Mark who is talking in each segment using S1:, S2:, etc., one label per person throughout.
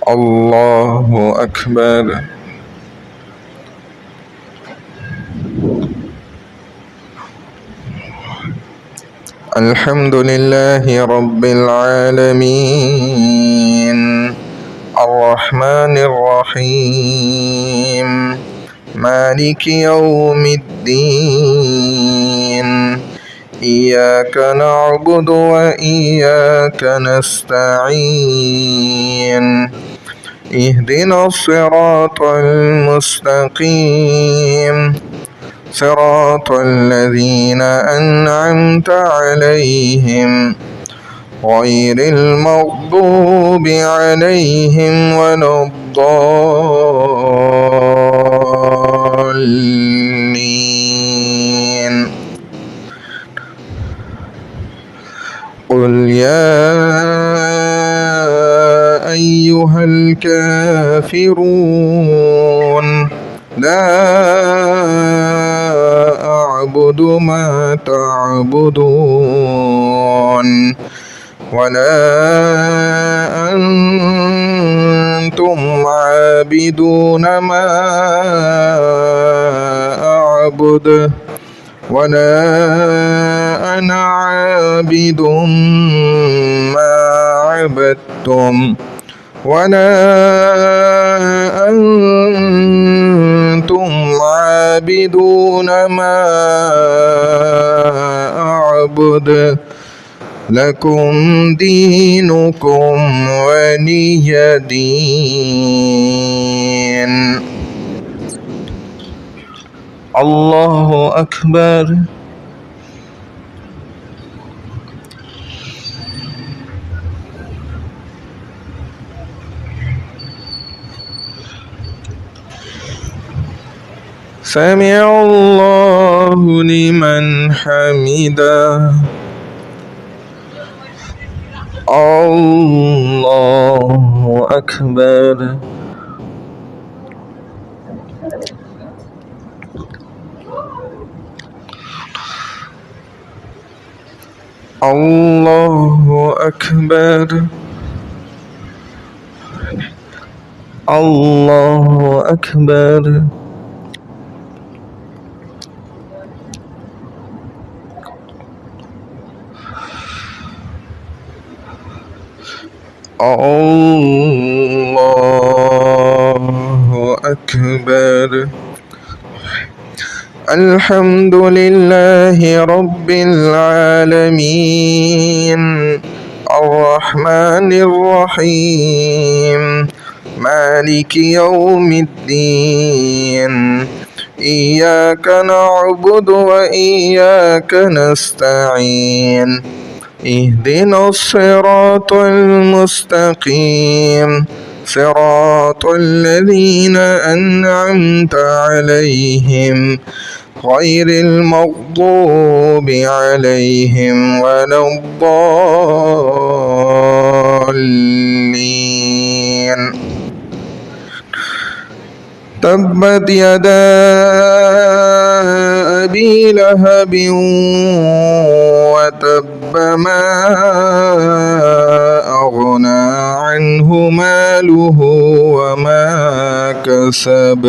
S1: الله أكبر. الحمد لله رب العالمين الرحمن الرحيم مالك يوم الدين إياك نعبد وإياك نستعين اهدنا الصراط المستقيم صراط الذين أنعمت عليهم غير المغضوب عليهم ولا الضالين. قل يا أيها الكافرون لا أعبد ما تعبدون ولا أنتم عابدون ما أعبد ولا أنا عابد ما عبدتم ولا أنتم عابدون ما أعبد لكم دينكم ولي دين. الله أكبر. سمع الله لمن حمده. الله أكبر. الله أكبر. الله أكبر. الله أكبر. الحمد لله رب العالمين الرحمن الرحيم مالك يوم الدين إياك نعبد وإياك نستعين اهدنا الصراط المستقيم صراط الذين أنعمت عليهم غير المغضوب عليهم ولا الضالين. تبت يدا أبي لهب وتب ما أغنى عنه ماله وما كسب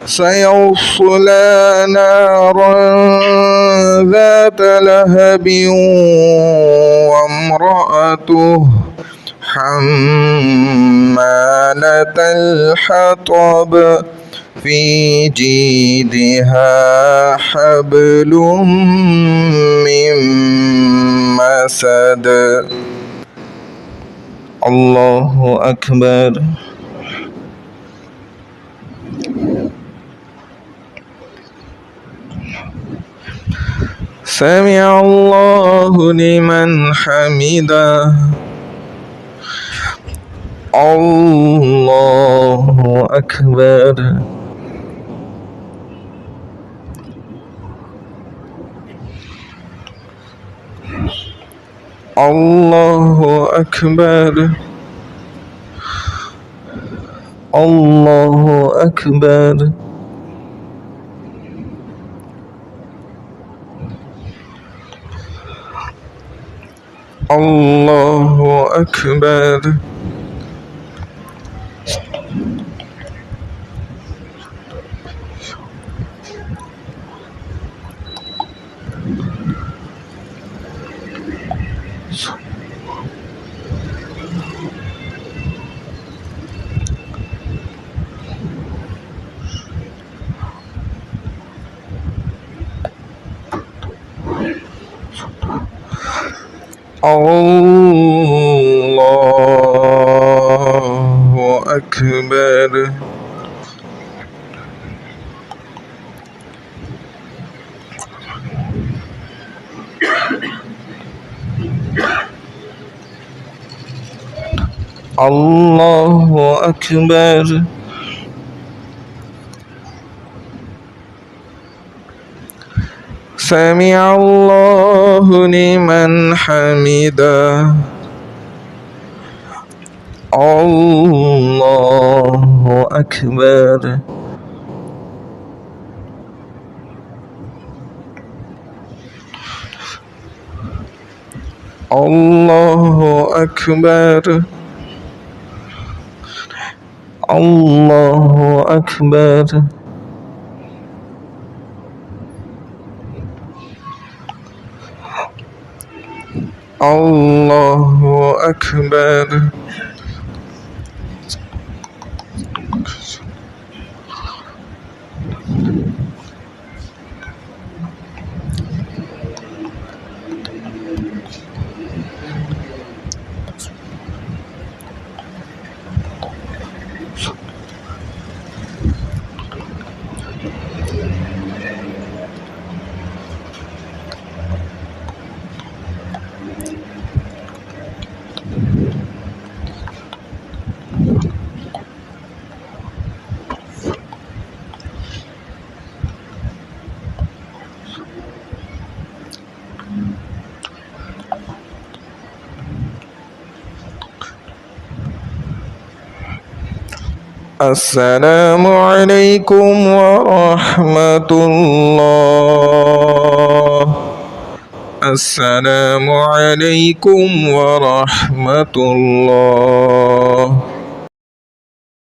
S1: سيصلى نارا ذات لهب وامرأته حمالة الحطب في جيدها حبل من مسد. الله أكبر. سمع الله لمن حمده. الله أكبر. الله أكبر. الله أكبر. الله أكبر. الله أكبر. الله أكبر. سمع الله لمن حمده. الله أكبر. الله أكبر. الله أكبر. الله أكبر. السلام عليكم ورحمة الله. السلام عليكم ورحمة الله.